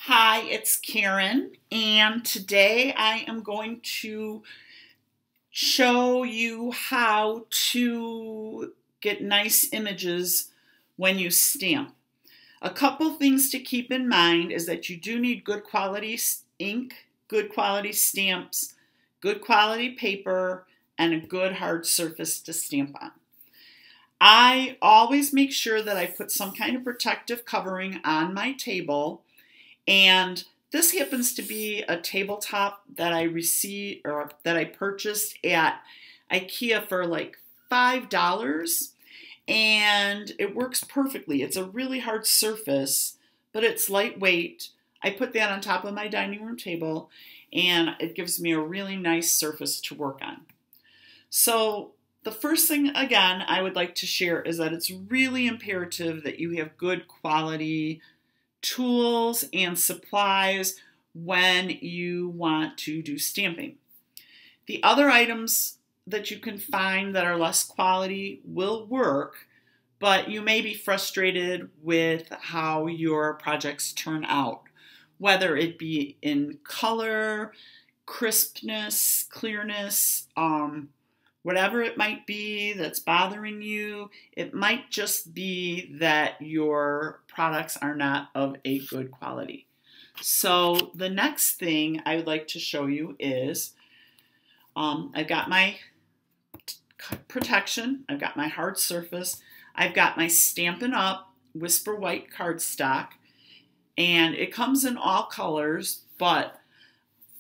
Hi, it's Karen, and today I am going to show you how to get nice images when you stamp. A couple things to keep in mind is that you do need good quality ink, good quality stamps, good quality paper, and a good hard surface to stamp on. I always make sure that I put some kind of protective covering on my table. And this happens to be a tabletop that I purchased at IKEA for like $5, and it works perfectly. It's a really hard surface, but it's lightweight. I put that on top of my dining room table, and it gives me a really nice surface to work on. So the first thing, again, I would like to share is that it's really imperative that you have good quality tools and supplies when you want to do stamping. The other items that you can find that are less quality will work, but you may be frustrated with how your projects turn out, whether it be in color, crispness, clearness, whatever it might be that's bothering you. It might just be that your products are not of a good quality. So the next thing I would like to show you is I've got my protection, I've got my hard surface, I've got my Stampin' Up! Whisper White cardstock, and it comes in all colors, but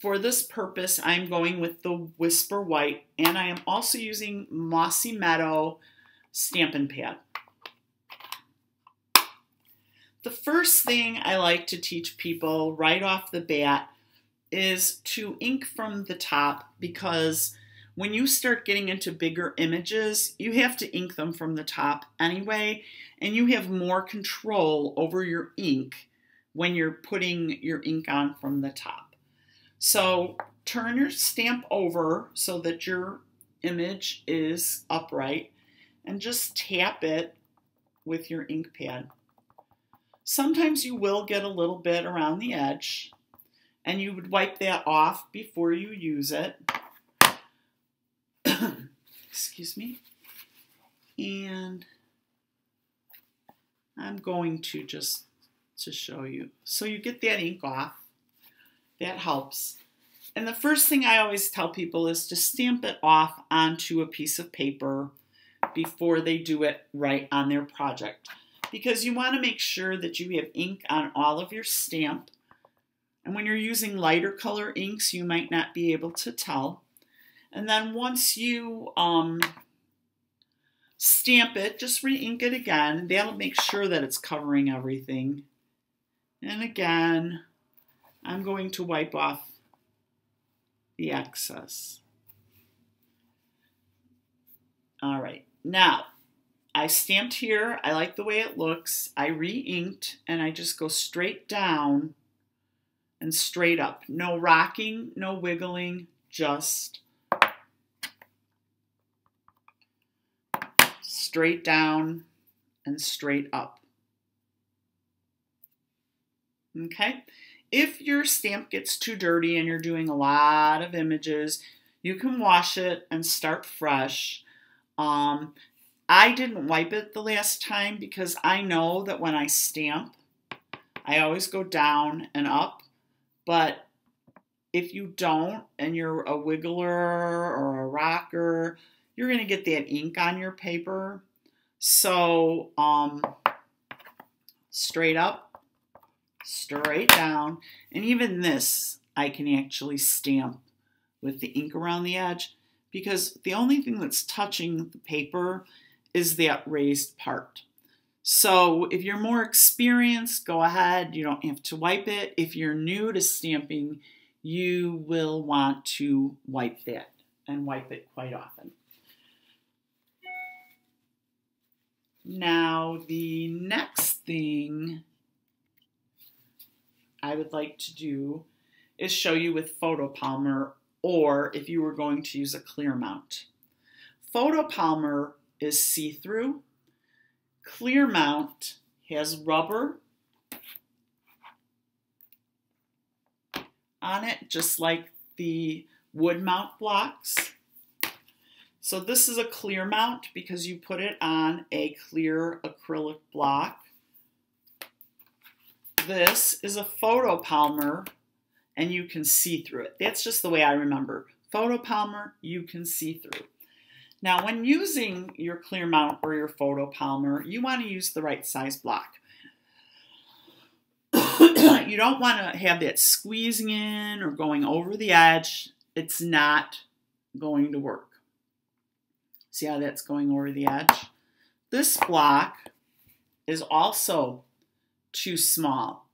for this purpose, I'm going with the Whisper White, and I am also using Mossy Meadow Stampin' Pad. The first thing I like to teach people right off the bat is to ink from the top, because when you start getting into bigger images, you have to ink them from the top anyway, and you have more control over your ink when you're putting your ink on from the top. So turn your stamp over so that your image is upright and just tap it with your ink pad. Sometimes you will get a little bit around the edge, and you would wipe that off before you use it. Excuse me. And I'm going to show you. So you get that ink off. That helps. And the first thing I always tell people is to stamp it off onto a piece of paper before they do it right on their project, because you want to make sure that you have ink on all of your stamp. And when you're using lighter color inks, you might not be able to tell. And then once you stamp it, just re-ink it again. That'll make sure that it's covering everything. And again, I'm going to wipe off the excess. All right, now I stamped here. I like the way it looks. I re-inked, and I just go straight down and straight up. No rocking, no wiggling, just straight down and straight up. Okay? If your stamp gets too dirty and you're doing a lot of images, you can wash it and start fresh. I didn't wipe it the last time because I know that when I stamp, I always go down and up. But if you don't, and you're a wiggler or a rocker, you're going to get that ink on your paper. So straight up, straight down, and even this I can actually stamp with the ink around the edge, because the only thing that's touching the paper is that raised part. So if you're more experienced, go ahead, you don't have to wipe it. If you're new to stamping, you will want to wipe that, and wipe it quite often. Now the next thing I would like to do is show you with Photopolymer, or if you were going to use a clear mount. Photopolymer is see-through. Clear mount has rubber on it, just like the wood mount blocks. So this is a clear mount because you put it on a clear acrylic block. This is a photopolymer, and you can see through it. That's just the way I remember. Photopolymer, you can see through. Now, when using your clear mount or your photopolymer, you want to use the right size block. You don't want to have that squeezing in or going over the edge. It's not going to work. See how that's going over the edge? This block is also too small.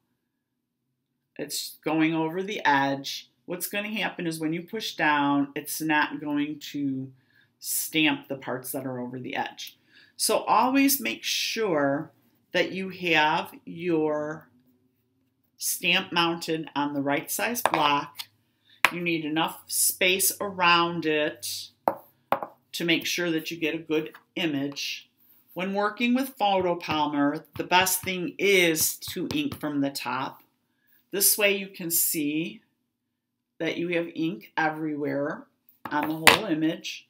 It's going over the edge. What's going to happen is when you push down, it's not going to stamp the parts that are over the edge. So always make sure that you have your stamp mounted on the right size block. You need enough space around it to make sure that you get a good image. When working with photopolymer, the best thing is to ink from the top. This way you can see that you have ink everywhere on the whole image.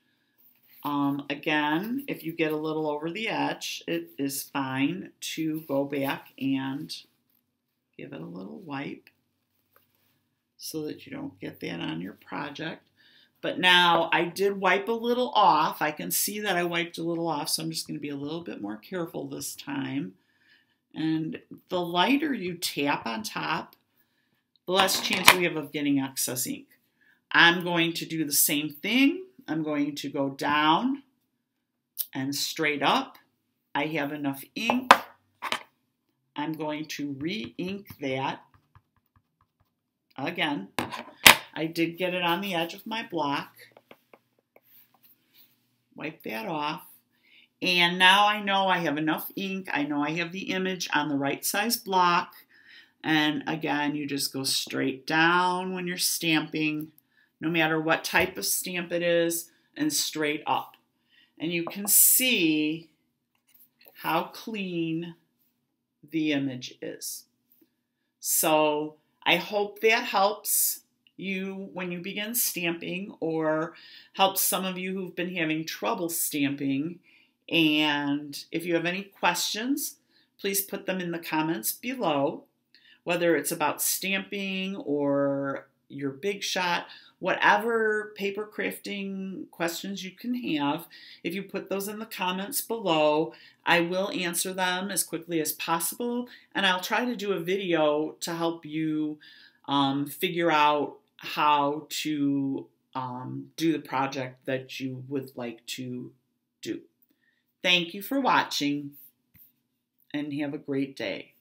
Again, if you get a little over the edge, it is fine to go back and give it a little wipe so that you don't get that on your project. But now I did wipe a little off. I can see that I wiped a little off, so I'm just going to be a little bit more careful this time. And the lighter you tap on top, the less chance we have of getting excess ink. I'm going to do the same thing. I'm going to go down and straight up. I have enough ink. I'm going to re-ink that. Again, I did get it on the edge of my block. Wipe that off. And now I know I have enough ink. I know I have the image on the right size block. And again, you just go straight down when you're stamping, no matter what type of stamp it is, and straight up. And you can see how clean the image is. So I hope that helps you when you begin stamping, or helps some of you who've been having trouble stamping. And if you have any questions, please put them in the comments below, whether it's about stamping or your Big Shot, whatever paper crafting questions you can have. If you put those in the comments below, I will answer them as quickly as possible, and I'll try to do a video to help you figure out how to do the project that you would like to do. Thank you for watching, and have a great day.